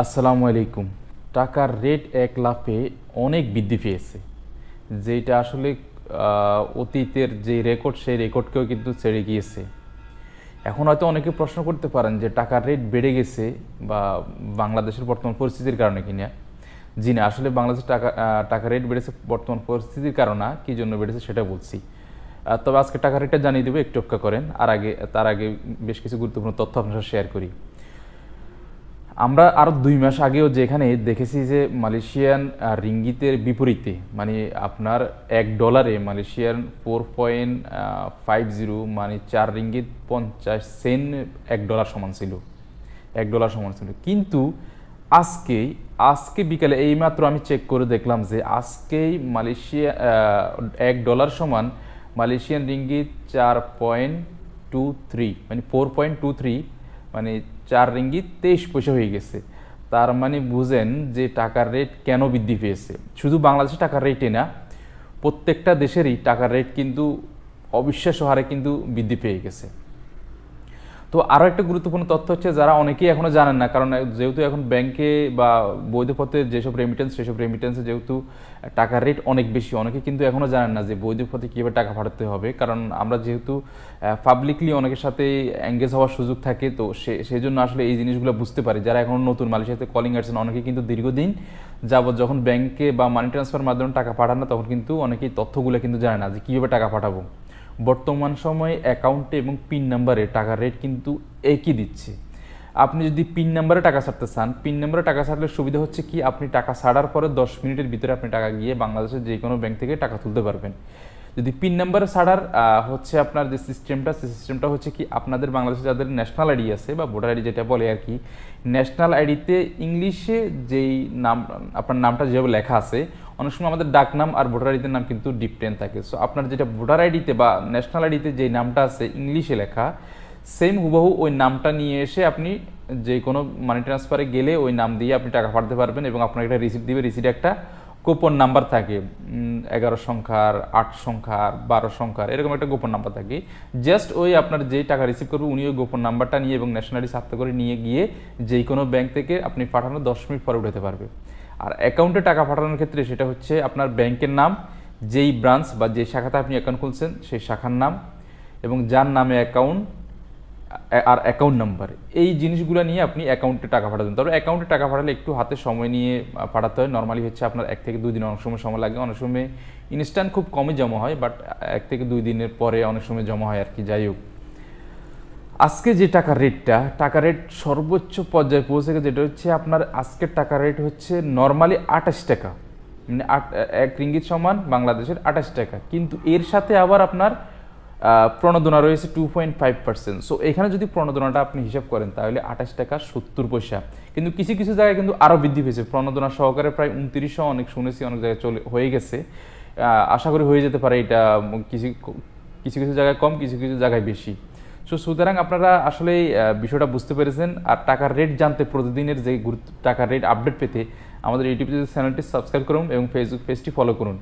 আসসালামু আলাইকুম। টাকার রেট এক লাফে অনেক বৃদ্ধি পেয়েছে, যেটা আসলে অতীতের যে রেকর্ড সেই রেকর্ডকেও কিন্তু ছেড়ে গিয়েছে। এখন হয়তো অনেকে প্রশ্ন করতে পারেন যে টাকার রেট বেড়ে গেছে বা বাংলাদেশের বর্তমান পরিস্থিতির কারণে কিনা। জি না, আসলে বাংলাদেশের টাকা রেট বেড়েছে বর্তমান পরিস্থিতির কারণে, কী জন্য বেড়েছে সেটা বলছি। তবে আজকে টাকা রেটটা জানিয়ে দেবো, একটু অপেক্ষা করেন। তার আগে বেশ কিছু গুরুত্বপূর্ণ তথ্য আপনার সাথে শেয়ার করি। আমরা আরও 2 মাস আগেও যেখানে দেখেছি যে মালয়েশিয়ান রিঙ্গিতের বিপরীতে, মানে আপনার $1 মালয়েশিয়ান 4.50, মানে 4 রিঙ্গিত 50 সেন্ট $1 সমান ছিল। $1 সমান ছিল, কিন্তু আজকে বিকালে এইমাত্র আমি চেক করে দেখলাম যে আজকেই মালয়েশিয়া $1 সমান মালয়েশিয়ান রিঙ্গিত 4.23, মানে 4.23, মানে 4 রিঙ্গিত 23 পয়সা হয়ে গেছে। তার মানে বুঝেন যে টাকার রেট কেন বৃদ্ধি পেয়েছে। শুধু বাংলাদেশের টাকার রেটে না, প্রত্যেকটা দেশেরই টাকার রেট কিন্তু অবিশ্বাস্য হারে কিন্তু বৃদ্ধি পেয়ে গেছে। তো আরও একটা গুরুত্বপূর্ণ তথ্য হচ্ছে, যারা অনেকেই এখনও জানেন না, কারণ যেহেতু এখন ব্যাংকে বা বৈধ পথে যেসব রেমিটেন্স, সেসব রেমিটেন্সে যেহেতু টাকার রেট অনেক বেশি, অনেকে কিন্তু এখনও জানেন না যে বৈধ পথে কীভাবে টাকা পাঠাতে হবে। কারণ আমরা যেহেতু পাবলিকলি অনেকের সাথে এঙ্গেজ হওয়ার সুযোগ থাকে, তো সেই জন্য আসলে এই জিনিসগুলো বুঝতে পারি। যারা এখনও নতুন মালয়েশিয়াতে কলিং আসছেন, অনেকে কিন্তু দীর্ঘদিন যাবত যখন ব্যাংকে বা মানি ট্রান্সফার মাধ্যমে টাকা পাঠান না, তখন কিন্তু অনেকেই তথ্যগুলো কিন্তু জানে না যে কীভাবে টাকা পাঠাবো। বর্তমান সময়ে অ্যাকাউন্টে এবং পিন নাম্বারে টাকার রেট কিন্তু একই দিচ্ছে। আপনি যদি পিন নাম্বারে টাকা ছাড়তে চান, পিন নাম্বারে টাকা ছাড়লে সুবিধা হচ্ছে কি, আপনি টাকা ছাড়ার পরে 10 মিনিটের ভিতরে আপনি টাকা গিয়ে বাংলাদেশের যে কোনো ব্যাংক থেকে টাকা তুলতে পারবেন। যদি পিন নাম্বারে ছাড়ার হচ্ছে আপনার যে সিস্টেমটা হচ্ছে কি, আপনাদের বাংলাদেশে যাদের ন্যাশনাল আইডি আছে বা ভোটার আইডি যেটা বলে আর কি, ন্যাশনাল আইডিতে ইংলিশে যেই নাম, আপনার নামটা যেভাবে লেখা আছে, অনেক সময় আমাদের ডাক নাম আর ভোটার আইডিতে নাম কিন্তু ডিফারেন্ট থাকে। সো আপনার যেটা ভোটার আইডিতে বা ন্যাশনাল আইডিতে যেই নামটা আছে ইংলিশে লেখা, সেম হুবহু ওই নামটা নিয়ে এসে আপনি যে কোনো মানি ট্রান্সফারে গেলে ওই নাম দিয়ে আপনি টাকা পাঠাতে পারবেন। এবং আপনাকে একটা রিসিপ্ট দিবে, রিসিপ্টে একটা গোপন নাম্বার থাকে, 11 সংখ্যার, 8 সংখ্যার, 12 সংখ্যার, এরকম একটা গোপন নাম্বার থাকে। জাস্ট ওই আপনার যেই টাকা রিসিভ করবে, উনি ওই গোপন নাম্বারটা নিয়ে এবং ন্যাশনাল আইডি সাথে করে নিয়ে গিয়ে যেই কোনো ব্যাংক থেকে আপনি পাঠানো 10 মিনিট পরে উঠাতে পারবে। আর অ্যাকাউন্টে টাকা পাঠানোর ক্ষেত্রে সেটা হচ্ছে আপনার ব্যাংকের নাম, যেই ব্রাঞ্চ বা যেই শাখাতে আপনি অ্যাকাউন্ট খুলছেন সেই শাখার নাম, এবং যার নামে অ্যাকাউন্ট আর অ্যাকাউন্ট নাম্বার, এই জিনিসগুলো নিয়ে আপনি অ্যাকাউন্টে টাকা পাঠাতেন। তবে অ্যাকাউন্টে টাকা পাঠালে একটু হাতে সময় নিয়ে পাঠাতে হয়। নর্মালি হচ্ছে আপনার 1 থেকে 2 দিন, অনেক সময় লাগে, অনেক সময় ইনস্ট্যান্ট খুব কমই জমা হয়, বাট 1 থেকে 2 দিনের পরে অনেক সময় জমা হয় আর কি। যাই হোক, আজকে যে টাকা রেট সর্বোচ্চ পর্যায়ে পৌঁছে গেছে, যেটা হচ্ছে আপনার আজকের টাকা রেট হচ্ছে নর্মালি 28 টাকা, মানে 1 রিঙ্গিত সমান বাংলাদেশের 28 টাকা। কিন্তু এর সাথে আবার আপনার প্রণোদনা রয়েছে 2.5%। সো এখানে যদি প্রণোদনাটা আপনি হিসাব করেন তাহলে 28 টাকা 70 পয়সা। কিন্তু কিছু কিছু জায়গায় কিন্তু আরও বৃদ্ধি পেয়েছে, প্রণোদনা সহকারে প্রায় 2900, অনেক শুনেছি অনেক জায়গায় হয়ে গেছে। আশা করি হয়ে যেতে পারে এটা, কিছু কিছু জায়গায় কম, কিছু কিছু জায়গায় বেশি। সো সুতরাং আপনারা আসলে বিষয়টা বুঝতে পেরেছেন। আর টাকার রেট জানতে, প্রতিদিনের যে টাকার রেট আপডেট পেতে আমাদের ইউটিউব চ্যানেলটি সাবস্ক্রাইব করুন এবং ফেসবুক পেজটি ফলো করুন।